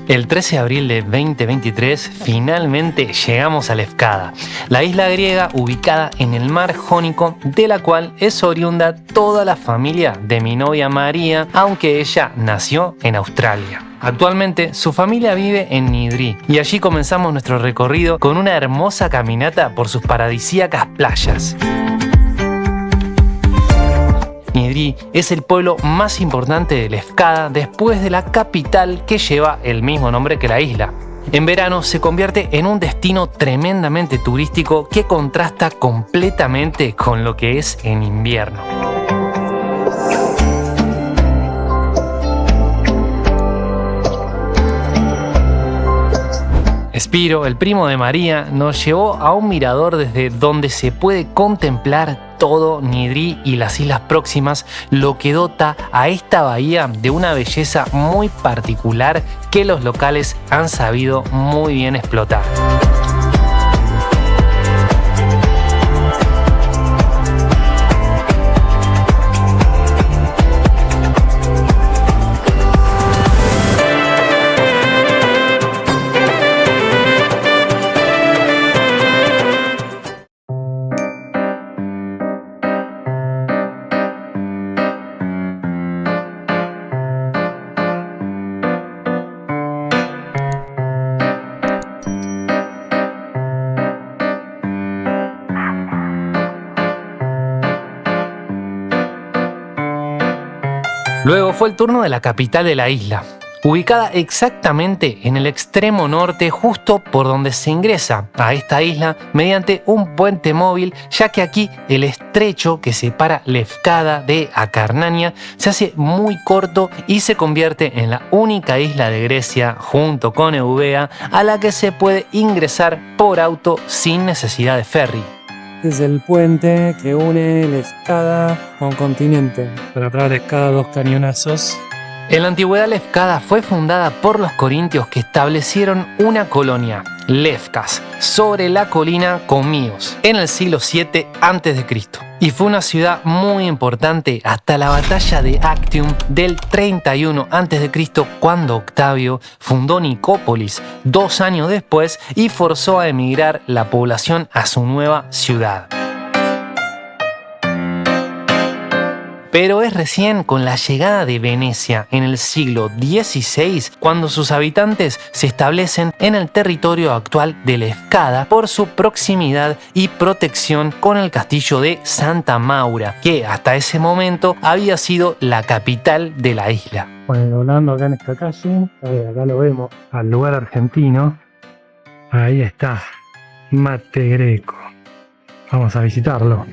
El 13 de abril de 2023 finalmente llegamos a Lefkada, la isla griega ubicada en el mar Jónico, de la cual es oriunda toda la familia de mi novia María, aunque ella nació en Australia. Actualmente su familia vive en Nidri y allí comenzamos nuestro recorrido con una hermosa caminata por sus paradisíacas playas. Nidri es el pueblo más importante de Lefkada después de la capital que lleva el mismo nombre que la isla. En verano se convierte en un destino tremendamente turístico que contrasta completamente con lo que es en invierno. Spiro, el primo de María, nos llevó a un mirador desde donde se puede contemplar todo Nidri y las islas próximas, lo que dota a esta bahía de una belleza muy particular que los locales han sabido muy bien explotar. Luego fue el turno de la capital de la isla, ubicada exactamente en el extremo norte, justo por donde se ingresa a esta isla mediante un puente móvil, ya que aquí el estrecho que separa Lefkada de Acarnania se hace muy corto y se convierte en la única isla de Grecia, junto con Eubea, a la que se puede ingresar por auto sin necesidad de ferry. Es el puente que une Lefkada con continente. Para atrás Lefkada, 2 cañonazos. En la antigüedad Lefkada fue fundada por los corintios que establecieron una colonia, Lefkas, sobre la colina Comíos, en el siglo VII a.C. Y fue una ciudad muy importante hasta la batalla de Actium del 31 a.C., cuando Octavio fundó Nicópolis 2 años después y forzó a emigrar la población a su nueva ciudad. Pero es recién con la llegada de Venecia en el siglo XVI cuando sus habitantes se establecen en el territorio actual de Lefkada por su proximidad y protección con el castillo de Santa Maura, que hasta ese momento había sido la capital de la isla. Bueno, doblando acá en esta calle, acá lo vemos al lugar argentino. Ahí está, Mate Greco. Vamos a visitarlo.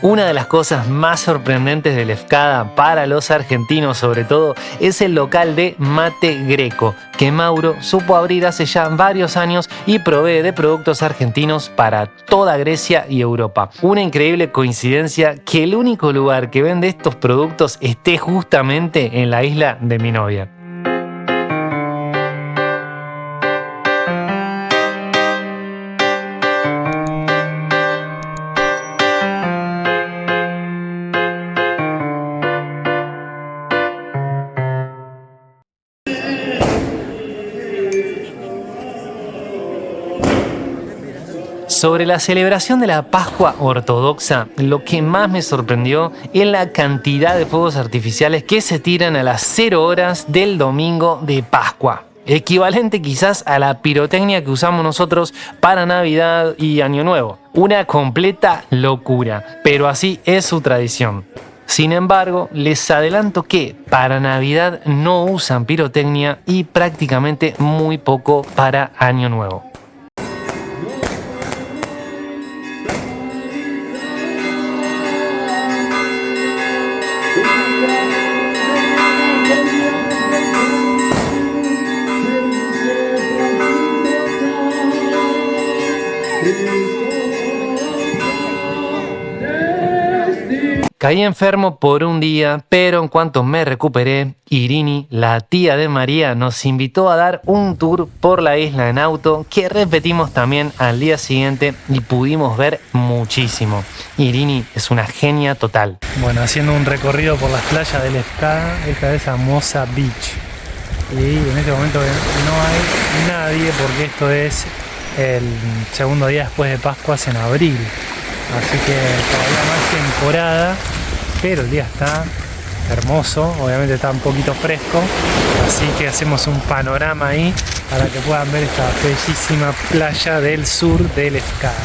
Una de las cosas más sorprendentes de Lefkada, para los argentinos sobre todo, es el local de Mate Greco, que Mauro supo abrir hace ya varios años y provee de productos argentinos para toda Grecia y Europa. Una increíble coincidencia que el único lugar que vende estos productos esté justamente en la isla de mi novia. Sobre la celebración de la Pascua ortodoxa, lo que más me sorprendió es la cantidad de fuegos artificiales que se tiran a las 0 horas del domingo de Pascua. Equivalente quizás a la pirotecnia que usamos nosotros para Navidad y Año Nuevo. Una completa locura, pero así es su tradición. Sin embargo, les adelanto que para Navidad no usan pirotecnia y prácticamente muy poco para Año Nuevo. Caí enfermo por un día, pero en cuanto me recuperé, Irini, la tía de María, nos invitó a dar un tour por la isla en auto que repetimos también al día siguiente y pudimos ver muchísimo. Irini es una genia total. Bueno, haciendo un recorrido por las playas de Lefkada, esta es Amosa Beach. Y en este momento no hay nadie porque esto es el segundo día después de Pascuas en abril. Así que todavía no hay temporada, pero el día está hermoso, obviamente está un poquito fresco, así que hacemos un panorama ahí para que puedan ver esta bellísima playa del sur de Lefkada.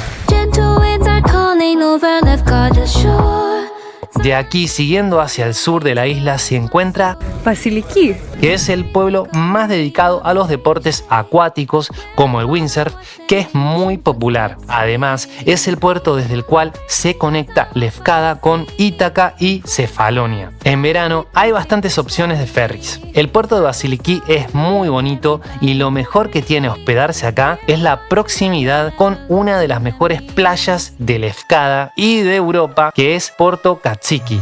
De aquí, siguiendo hacia el sur de la isla, se encuentra Vasiliki, que es el pueblo más dedicado a los deportes acuáticos como el windsurf, que es muy popular. Además, es el puerto desde el cual se conecta Lefkada con Ítaca y Cefalonia. En verano hay bastantes opciones de ferries. El puerto de Vasiliki es muy bonito y lo mejor que tiene hospedarse acá es la proximidad con una de las mejores playas de Lefkada y de Europa, que es Porto Katsiki.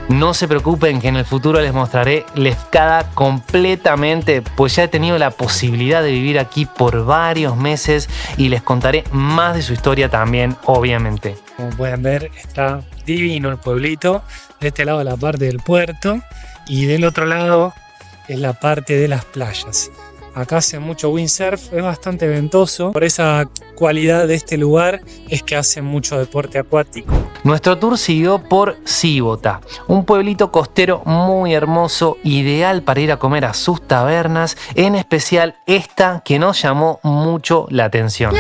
No se preocupen que en el futuro les mostraré Lefkada completamente, pues ya he tenido la posibilidad de vivir aquí por varios meses y les contaré más de su historia también, obviamente. Como pueden ver, está divino el pueblito. De este lado la parte del puerto y del otro lado es la parte de las playas. Acá hace mucho windsurf, es bastante ventoso. Por esa cualidad de este lugar es que hacen mucho deporte acuático. Nuestro tour siguió por Sibota, un pueblito costero muy hermoso, ideal para ir a comer a sus tabernas, en especial esta que nos llamó mucho la atención.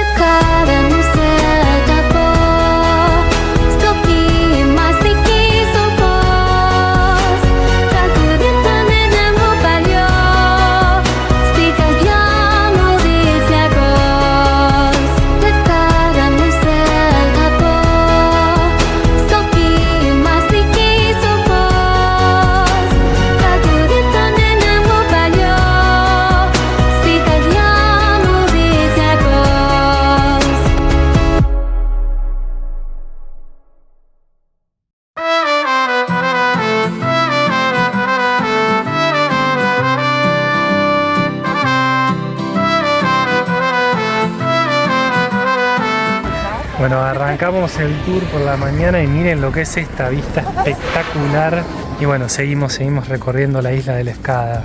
Bueno, arrancamos el tour por la mañana y miren lo que es esta vista espectacular. Y bueno, seguimos recorriendo la isla de Lefkada.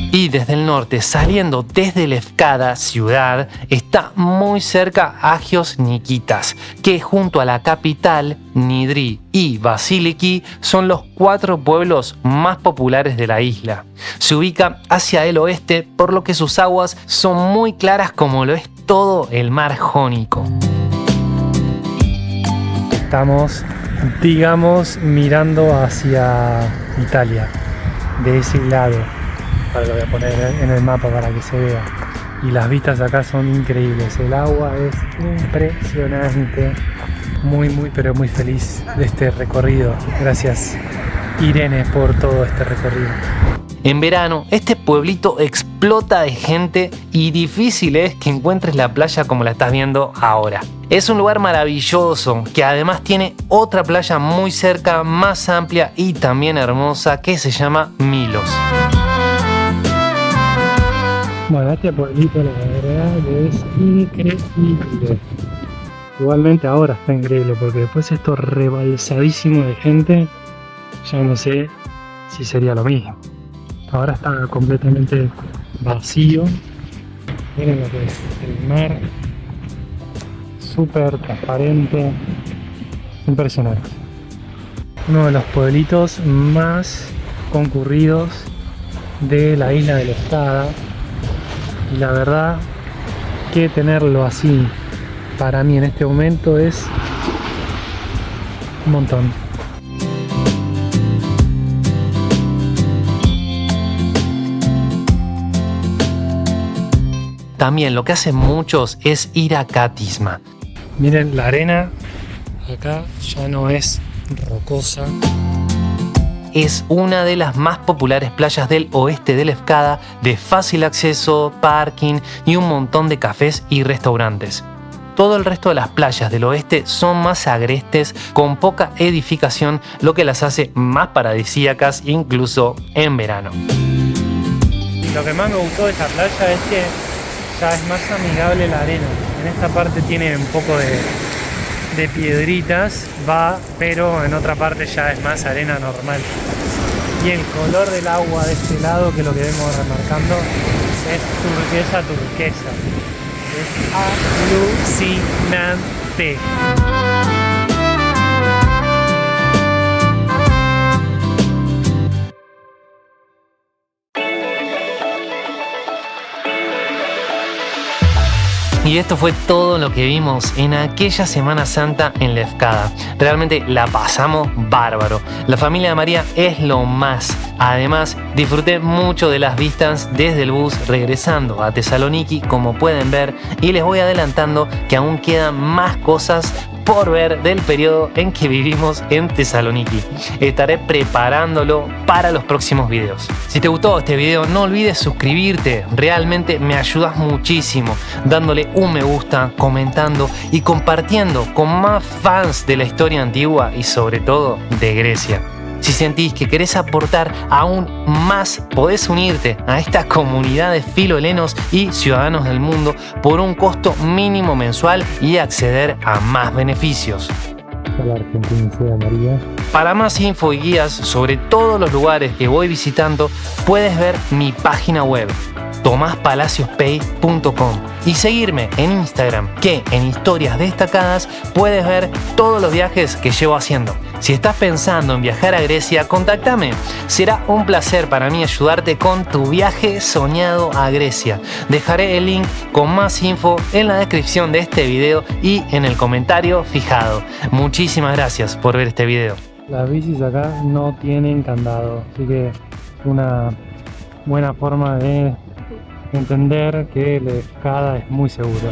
Y desde el norte, saliendo desde Lefkada ciudad, está muy cerca Agios Nikitas, que junto a la capital, Nidri y Vasiliki, son los 4 pueblos más populares de la isla. Se ubica hacia el oeste, por lo que sus aguas son muy claras como lo es todo el mar Jónico. Estamos, digamos, mirando hacia Italia, de ese lado. Ahora lo voy a poner en el mapa para que se vea. Y las vistas acá son increíbles. El agua es impresionante. Muy, pero muy feliz de este recorrido. Gracias, Irene, por todo este recorrido. En verano, este pueblito explota de gente y difícil es que encuentres la playa como la estás viendo ahora. Es un lugar maravilloso que además tiene otra playa muy cerca, más amplia y también hermosa, que se llama Milos. Bueno, este pueblito la verdad es increíble. Igualmente ahora está increíble porque después esto rebalsadísimo de gente, ya no sé si sería lo mismo. Ahora está completamente vacío. Miren lo que es el mar, súper transparente, impresionante. Uno de los pueblitos más concurridos de la isla de Lefkada. Y la verdad que tenerlo así para mí en este momento es un montón. también lo que hacen muchos es ir a Catisma. Miren, la arena acá ya no es rocosa. Es una de las más populares playas del oeste de Lefkada, de fácil acceso, parking y un montón de cafés y restaurantes. Todo el resto de las playas del oeste son más agrestes, con poca edificación, lo que las hace más paradisíacas incluso en verano. Y lo que más me gustó de esta playa es que ya es más amigable la arena. En esta parte tiene un poco de piedritas, pero en otra parte ya es más arena normal. Y el color del agua de este lado, que es lo que vemos remarcando, es turquesa. Es alucinante. Y esto fue todo lo que vimos en aquella Semana Santa en Lefkada. Realmente la pasamos bárbaro. La familia de María es lo más. Además, disfruté mucho de las vistas desde el bus regresando a Tesaloniki, como pueden ver, y les voy adelantando que aún quedan más cosas por ver del periodo en que vivimos en Tesaloniki. Estaré preparándolo para los próximos videos. Si te gustó este video, no olvides suscribirte. Realmente me ayudas muchísimo dándole un me gusta, comentando y compartiendo con más fans de la historia antigua y sobre todo de Grecia. Si sentís que querés aportar aún más, podés unirte a esta comunidad de filohelenos y ciudadanos del mundo por un costo mínimo mensual y acceder a más beneficios. La Argentina sea María. Para más info y guías sobre todos los lugares que voy visitando, puedes ver mi página web tomaspalacios.pay.com y seguirme en Instagram, que en historias destacadas puedes ver todos los viajes que llevo haciendo. Si estás pensando en viajar a Grecia, contáctame. Será un placer para mí ayudarte con tu viaje soñado a Grecia. Dejaré el link con más info en la descripción de este video y en el comentario fijado. Muchísimas gracias por ver este video. Las bicis acá no tienen candado, así que una buena forma de entender que Lefkada es muy seguro.